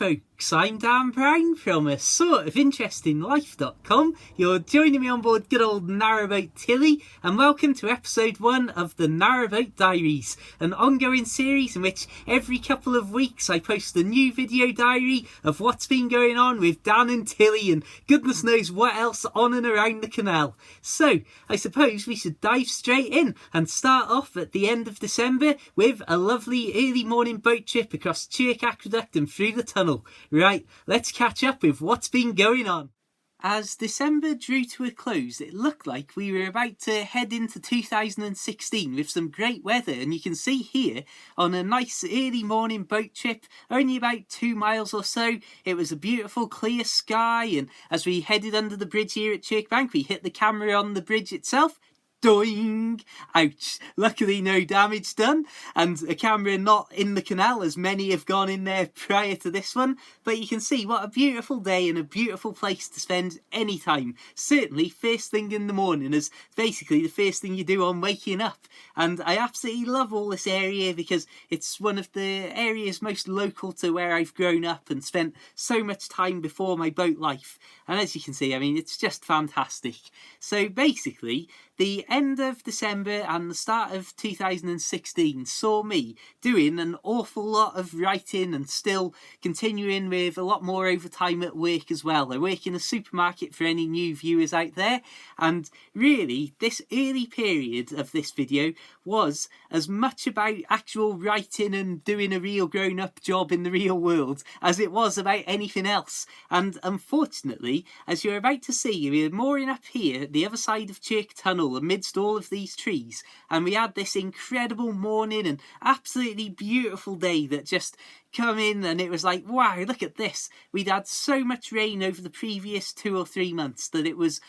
folks, I'm Dan Brown from a sort of interestinglife.com. You're joining me on board good old Narrowboat Tilly, and welcome to episode 1 of the Narrowboat Diaries, an ongoing series in which every couple of weeks I post a new video diary of what's been going on with Dan and Tilly and goodness knows what else on and around the canal. So I suppose we should dive straight in and start off at the end of December with a lovely early morning boat trip across Chirk Aqueduct and through the tunnel. Right, let's catch up with what's been going on. As December drew to a close, it looked like we were about to head into 2016 with some great weather, and you can see here on a nice early morning boat trip, only about 2 miles or so, it was a beautiful clear sky, and as we headed under the bridge here at Chirk Bank, we hit the camera on the bridge itself. Doing! Ouch! Luckily no damage done, and a camera not in the canal as many have gone in there prior to this one, but you can see what a beautiful day and a beautiful place to spend any time. Certainly first thing in the morning is basically the first thing you do on waking up, and I absolutely love all this area because it's one of the areas most local to where I've grown up and spent so much time before my boat life, and as you can see, I mean, it's just fantastic. So basically, the end of December and the start of 2016 saw me doing an awful lot of writing and still continuing with a lot more overtime at work as well. I work in a supermarket for any new viewers out there, and really this early period of this video was as much about actual writing and doing a real grown-up job in the real world as it was about anything else. And unfortunately, as you're about to see, we're mooring up here at the other side of Chirk Tunnel amidst all of these trees, and we had this incredible morning and absolutely beautiful day that just come in, and it was like, wow, look at this. We'd had so much rain over the previous 2 or 3 months that it was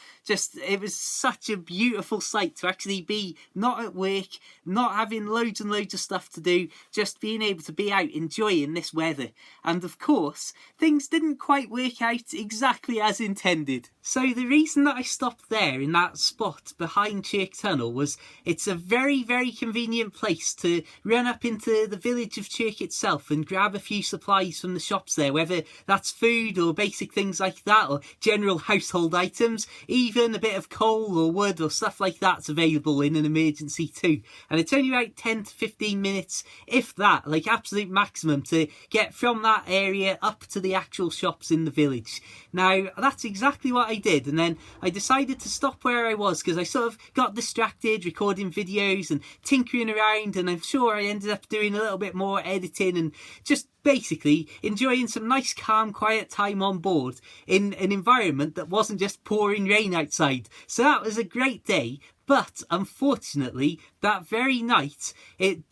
such a beautiful sight to actually be not at work, not having loads and loads of stuff to do, just being able to be out enjoying this weather. And of course, things didn't quite work out exactly as intended. So the reason that I stopped there in that spot behind Chirk Tunnel was it's a very, very convenient place to run up into the village of Chirk itself and grab a few supplies from the shops there, whether that's food or basic things like that, or general household items, even a bit of coal or wood or stuff like that's available in an emergency too. And it's only about 10 to 15 minutes, if that, like absolute maximum, to get from that area up to the actual shops in the village. Now that's exactly what I did, and then I decided to stop where I was because I sort of got distracted recording videos and tinkering around, and I'm sure I ended up doing a little bit more editing and just basically enjoying some nice calm quiet time on board in an environment that wasn't just pouring rain outside. So that was a great day. But unfortunately, that very night, a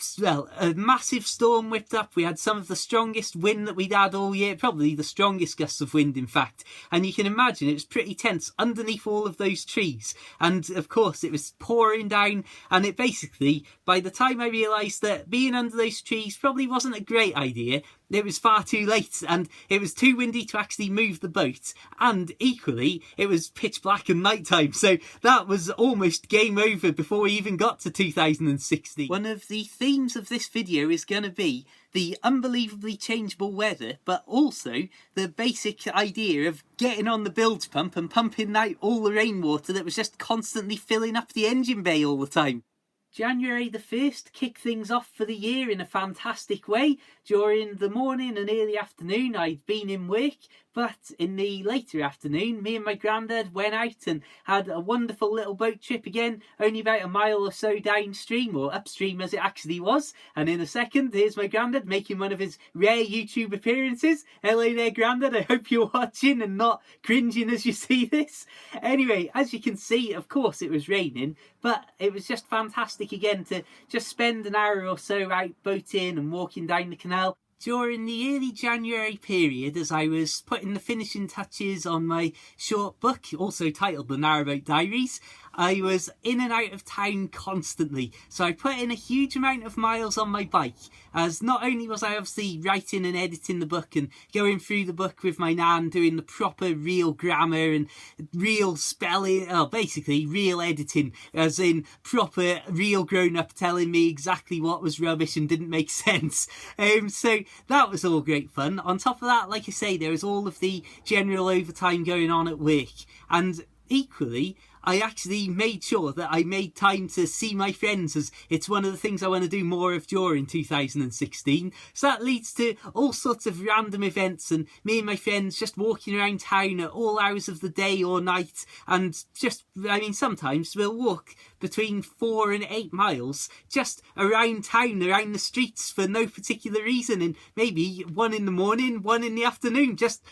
massive storm whipped up. We had some of the strongest wind that we'd had all year, probably the strongest gusts of wind, in fact. And you can imagine it was pretty tense underneath all of those trees. And of course, it was pouring down. And it basically, by the time I realised that being under those trees probably wasn't a great idea, it was far too late, and it was too windy to actually move the boat, and equally it was pitch black and night time, so that was almost game over before we even got to 2016. One of the themes of this video is going to be the unbelievably changeable weather, but also the basic idea of getting on the bilge pump and pumping out all the rainwater that was just constantly filling up the engine bay all the time. January the 1st kicked things off for the year in a fantastic way. During the morning and early afternoon I'd been in work, but in the later afternoon me and my granddad went out and had a wonderful little boat trip again, only about a mile or so downstream, or upstream as it actually was. And in a second, here's my granddad making one of his rare YouTube appearances. Hello there, Grandad, I hope you're watching and not cringing as you see this. Anyway, as you can see, of course it was raining, but it was just fantastic again to just spend an hour or so out boating and walking down the canal. During the early January period, as I was putting the finishing touches on my short book, also titled The Narrowboat Diaries, I was in and out of town constantly, so I put in a huge amount of miles on my bike, as not only was I obviously writing and editing the book and going through the book with my nan, doing the proper real grammar and real spelling, basically real editing, as in proper real grown-up telling me exactly what was rubbish and didn't make sense. So that was all great fun. On top of that, like I say, there was all of the general overtime going on at work, and equally I actually made sure that I made time to see my friends, as it's one of the things I want to do more of during 2016. So that leads to all sorts of random events, and me and my friends just walking around town at all hours of the day or night, and just, sometimes we'll walk between 4 and 8 miles just around town, around the streets, for no particular reason, and maybe 1 in the morning, 1 in the afternoon, just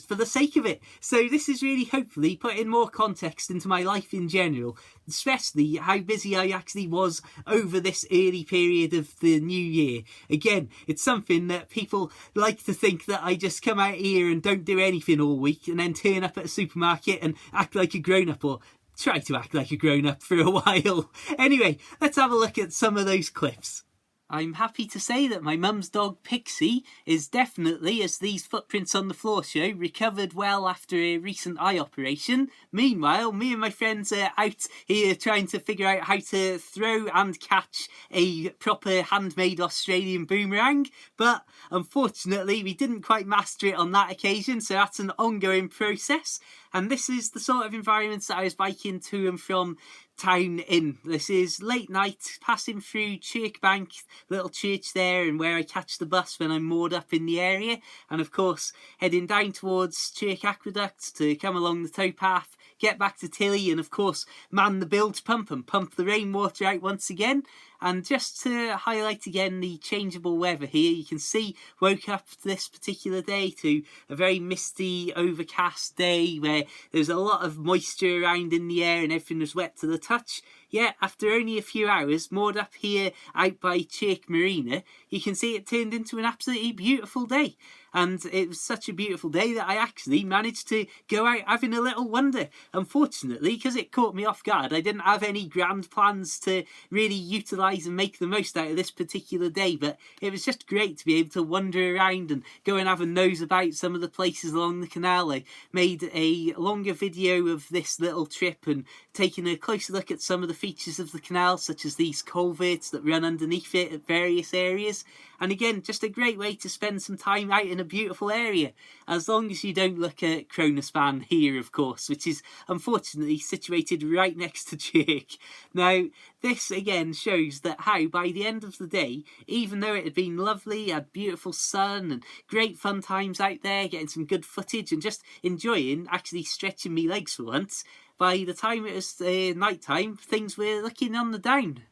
for the sake of it. So this is really hopefully putting more context into my life in general, especially how busy I actually was over this early period of the new year. Again, it's something that people like to think that I just come out here and don't do anything all week and then turn up at a supermarket and act like a grown-up, or try to act like a grown-up for a while. Anyway, let's have a look at some of those clips. I'm happy to say that my mum's dog Pixie is definitely, as these footprints on the floor show, recovered well after a recent eye operation. Meanwhile, me and my friends are out here trying to figure out how to throw and catch a proper handmade Australian boomerang, but unfortunately we didn't quite master it on that occasion, so that's an ongoing process. And this is the sort of environments that I was biking to and from town in. This is late night, passing through Chirkbank, little church there, and where I catch the bus when I'm moored up in the area, and of course heading down towards Chirk Aqueduct to come along the towpath, get back to Tilly, and of course man the bilge pump and pump the rainwater out once again. And just to highlight again the changeable weather here, you can see woke up this particular day to a very misty, overcast day where there's a lot of moisture around in the air and everything was wet to the touch. Yet after only a few hours moored up here out by Chirk Marina, you can see it turned into an absolutely beautiful day. And it was such a beautiful day that I actually managed to go out having a little wander. Unfortunately, because it caught me off guard, I didn't have any grand plans to really utilise and make the most out of this particular day, but it was just great to be able to wander around and go and have a nose about some of the places along the canal. I made a longer video of this little trip and taking a closer look at some of the features of the canal, such as these culverts that run underneath it at various areas. And again, just a great way to spend some time out in a beautiful area, as long as you don't look at Kronospan here, of course, which is unfortunately situated right next to Chirk. Now, this again shows that how by the end of the day, even though it had been lovely, had beautiful sun and great fun times out there, getting some good footage and just enjoying actually stretching me legs for once, by the time it was night time, things were looking on the down.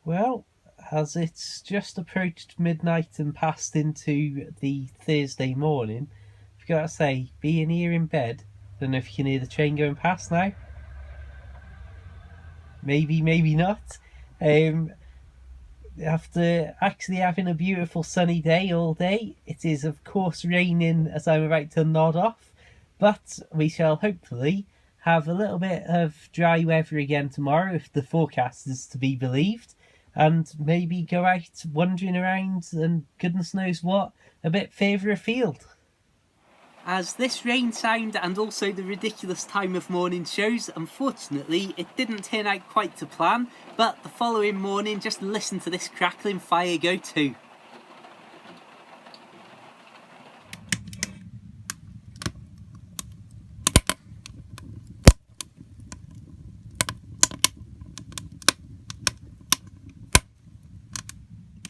Well, as it's just approached midnight and passed into the Thursday morning, I've got to say, being here in bed, I don't know if you can hear the train going past now. Maybe not. After actually having a beautiful sunny day all day, it is of course raining as I'm about to nod off, but we shall hopefully have a little bit of dry weather again tomorrow if the forecast is to be believed, and maybe go out wandering around and goodness knows what a bit further afield. As this rain sound and also the ridiculous time of morning shows, unfortunately it didn't turn out quite to plan, but the following morning just listen to this crackling fire go too.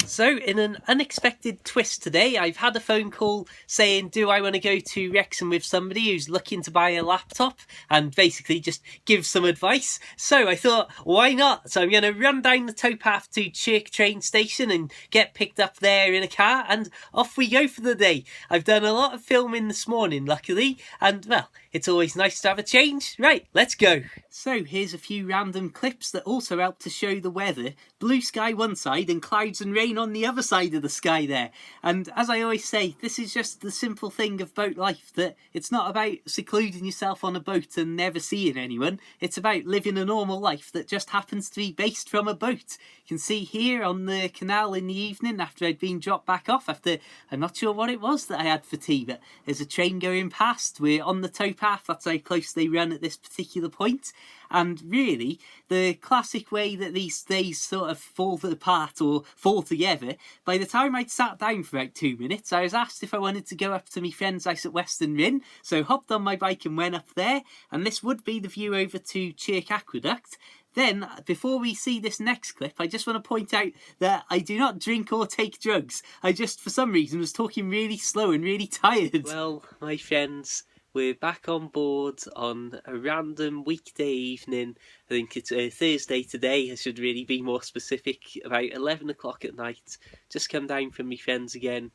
So, in an unexpected twist today, I've had a phone call saying, do I want to go to Wrexham with somebody who's looking to buy a laptop and basically just give some advice? So I thought, why not? So I'm going to run down the towpath to Chirk train station and get picked up there in a car, and off we go for the day. I've done a lot of filming this morning, luckily, and well, it's always nice to have a change. Right, let's go. So here's a few random clips that also help to show the weather. Blue sky one side and clouds and rain on the other side of the sky there. And as I always say, this is just the simple thing of boat life, that it's not about secluding yourself on a boat and never seeing anyone. It's about living a normal life that just happens to be based from a boat. You can see here on the canal in the evening after I'd been dropped back off after, I'm not sure what it was that I had for tea, but there's a train going past. We're on the towpath, that's how close they run at this particular point. And really, the classic way that these days sort of fall apart or fall together, by the time I'd sat down for about 2 minutes, I was asked if I wanted to go up to my friend's house at Western Rin, so hopped on my bike and went up there, and this would be the view over to Chirk Aqueduct. Then, before we see this next clip, I just want to point out that I do not drink or take drugs. I just, for some reason, was talking really slow and really tired. Well, my friends, we're back on board on a random weekday evening. I think it's Thursday today. I should really be more specific. About 11 o'clock at night. Just come down from my friends again.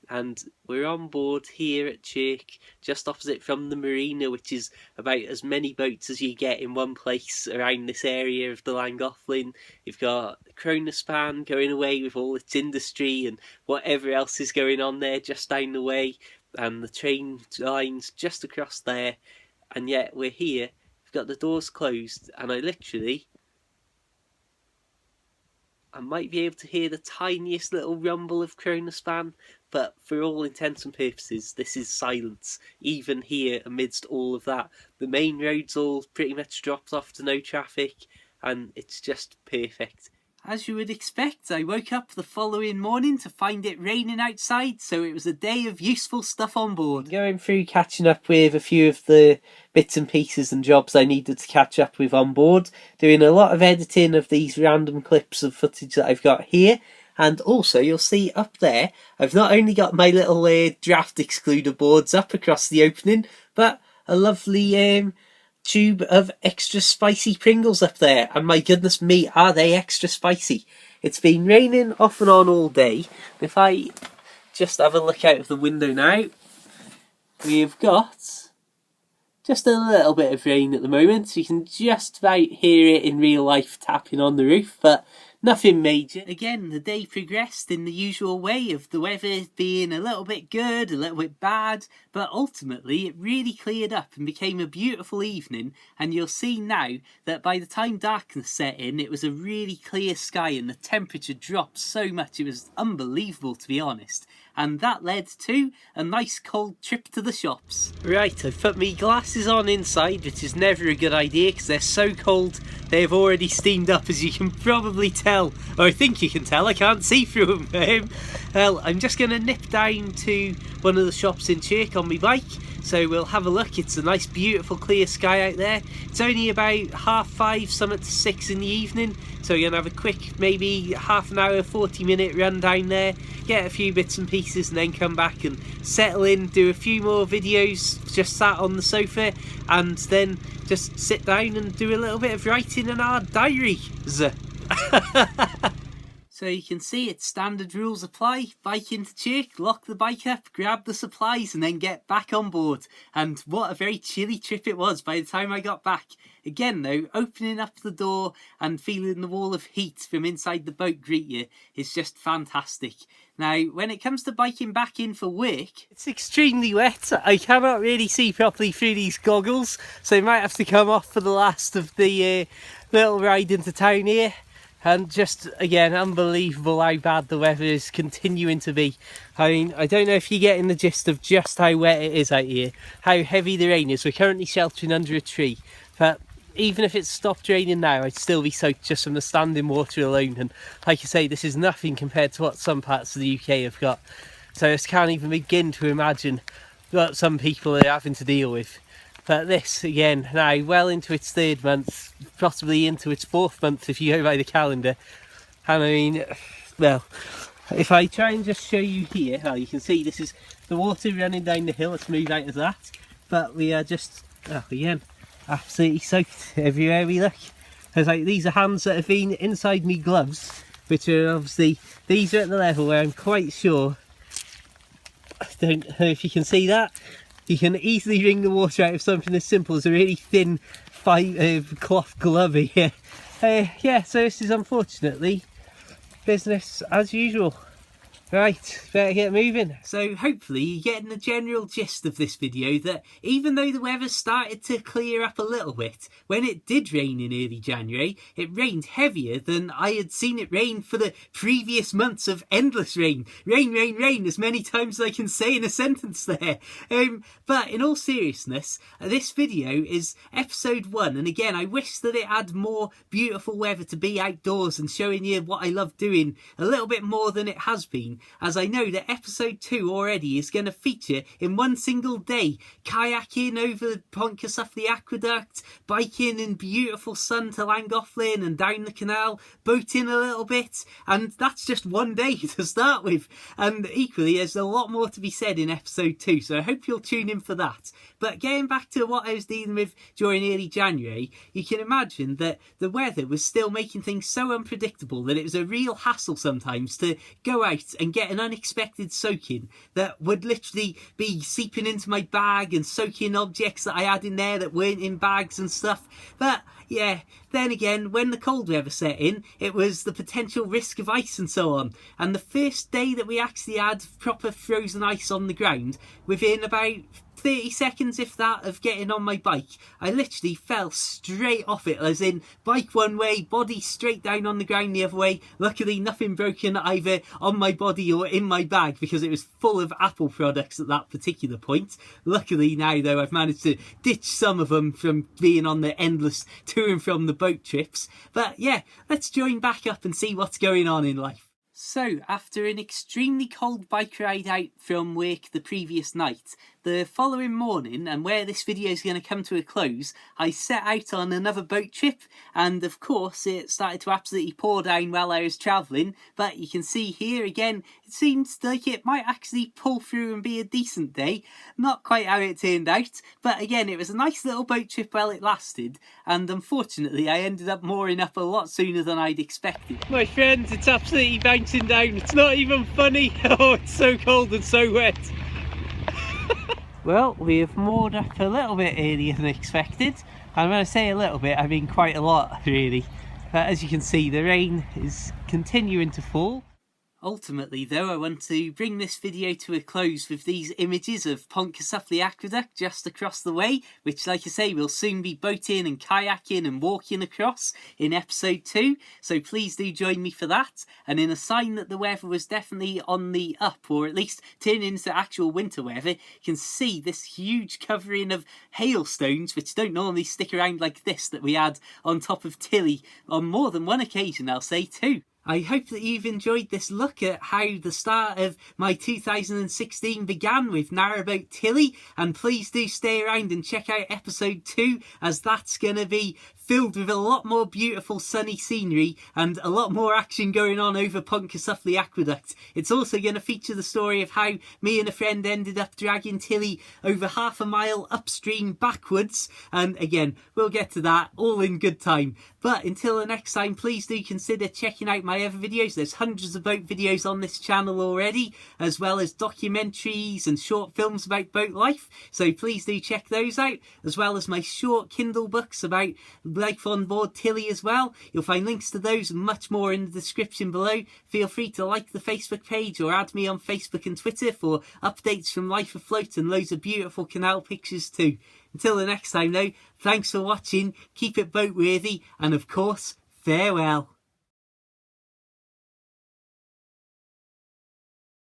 And we're on board here at Chirk, just opposite from the marina, which is about as many boats as you get in one place around this area of the Llangollen. You've got Kronospan going away with all its industry and whatever else is going on there just down the way. And the train lines just across there, and yet we're here. We've got the doors closed, and I might be able to hear the tiniest little rumble of Kronospan, but for all intents and purposes, this is silence, even here amidst all of that. The main road's all pretty much dropped off to no traffic, and it's just perfect. As you would expect, I woke up the following morning to find it raining outside, so it was a day of useful stuff on board. Going through catching up with a few of the bits and pieces and jobs I needed to catch up with on board, doing a lot of editing of these random clips of footage that I've got here, and also you'll see up there, I've not only got my little draft excluder boards up across the opening, but a lovely tube of extra spicy Pringles up there, and my goodness me, are they extra spicy. It's been raining off and on all day. If I just have a look out of the window now, we've got just a little bit of rain at the moment, so you can just about hear it in real life tapping on the roof, but nothing major. Again, the day progressed in the usual way of the weather being a little bit good, a little bit bad, but ultimately it really cleared up and became a beautiful evening, and you'll see now that by the time darkness set in, it was a really clear sky and the temperature dropped so much, it was unbelievable to be honest. And that led to a nice cold trip to the shops. Right, I've put my glasses on inside, which is never a good idea because they're so cold they've already steamed up, as you can probably tell. Or I think you can tell, I can't see through them. Well, I'm just going to nip down to one of the shops in Chirk on my bike. So we'll have a look. It's a nice beautiful clear sky out there. It's only about 5:30, something to 6 in the evening. So we're going to have a quick, maybe half an hour, 40-minute run down there, get a few bits and pieces and then come back and settle in, do a few more videos, just sat on the sofa, and then just sit down and do a little bit of writing in our diaries. So you can see its standard rules apply. Bike into Chirk, lock the bike up, grab the supplies and then get back on board. And what a very chilly trip it was by the time I got back. Again though, opening up the door and feeling the wall of heat from inside the boat greet you is just fantastic. Now, when it comes to biking back in for work, it's extremely wet. I cannot really see properly through these goggles, so I might have to come off for the last of the little ride into town here. And just, again, unbelievable how bad the weather is continuing to be. I mean, I don't know if you're getting the gist of just how wet it is out here, how heavy the rain is. We're currently sheltering under a tree, but even if it's stopped raining now, I'd still be soaked just from the standing water alone. And like I say, this is nothing compared to what some parts of the UK have got. So I just can't even begin to imagine what some people are having to deal with. But this, again, now well into its 3rd month, possibly into its 4th month if you go by the calendar. And I mean, well, if I try and just show you here, well, you can see this is the water running down the hill. Let's move out of that. But we are just, again, absolutely soaked everywhere we look. There's like, these are hands that have been inside me gloves, which are obviously, these are at the level where I'm quite sure, I don't know if you can see that, you can easily wring the water out of something as simple as a really thin cloth glove here. Yeah, so this is unfortunately business as usual. Right, better get moving. So hopefully you're getting the general gist of this video that even though the weather started to clear up a little bit, when it did rain in early January, it rained heavier than I had seen it rain for the previous months of endless rain. Rain, rain, rain, as many times as I can say in a sentence there. But in all seriousness, this video is episode 1, and again, I wish that it had more beautiful weather to be outdoors and showing you what I love doing a little bit more than it has been, as I know that episode 2 already is going to feature in one single day kayaking over Pontcysyllte Aqueduct, biking in beautiful sun to Llangollen and down the canal, boating a little bit, and that's just one day to start with. And equally, there's a lot more to be said in episode 2, so I hope you'll tune in for that. But getting back to what I was dealing with during early January, you can imagine that the weather was still making things so unpredictable that it was a real hassle sometimes to go out and get an unexpected soaking that would literally be seeping into my bag and soaking objects that I had in there that weren't in bags and stuff. But yeah, then again, when the cold weather set in, it was the potential risk of ice and so on. And the first day that we actually had proper frozen ice on the ground, within about 30 seconds, if that, of getting on my bike, I literally fell straight off it, as in bike one way, body straight down on the ground the other way. Luckily nothing broken either on my body or in my bag, because it was full of Apple products at that particular point. Luckily now though, I've managed to ditch some of them from being on the endless to and from the boat trips. But yeah, let's join back up and see what's going on in life. So, after an extremely cold bike ride out from work the previous night, the following morning, and where this video is going to come to a close, I set out on another boat trip, and of course it started to absolutely pour down while I was travelling, but you can see here again, it seems like it might actually pull through and be a decent day. Not quite how it turned out, but again, it was a nice little boat trip while it lasted, and unfortunately I ended up mooring up a lot sooner than I'd expected. My friends, it's absolutely bouncing down, it's not even funny. Oh, it's so cold and so wet. Well, we have moored up a little bit earlier than expected, and when I say a little bit, I mean quite a lot really. But as you can see, the rain is continuing to fall. Ultimately though, I want to bring this video to a close with these images of Pontcysyllte Aqueduct just across the way, which like I say will soon be boating and kayaking and walking across in episode 2, so please do join me for that. And in a sign that the weather was definitely on the up, or at least turning into actual winter weather, you can see this huge covering of hailstones, which don't normally stick around like this, that we had on top of Tilly on more than one occasion, I'll say too. I hope that you've enjoyed this look at how the start of my 2016 began with Narrowboat Tilly, and please do stay around and check out episode 2, as that's going to be filled with a lot more beautiful sunny scenery and a lot more action going on over Pontcysyllte Aqueduct. It's also going to feature the story of how me and a friend ended up dragging Tilly over half a mile upstream backwards, and again, we'll get to that all in good time. But until the next time, please do consider checking out my other videos. There's hundreds of boat videos on this channel already, as well as documentaries and short films about boat life, so please do check those out, as well as my short Kindle books about life on board Tilly as well. You'll find links to those and much more in the description below. Feel free to like the Facebook page or add me on Facebook and Twitter for updates from life afloat and loads of beautiful canal pictures too. Until the next time though, thanks for watching, keep it boat worthy, and of course, farewell.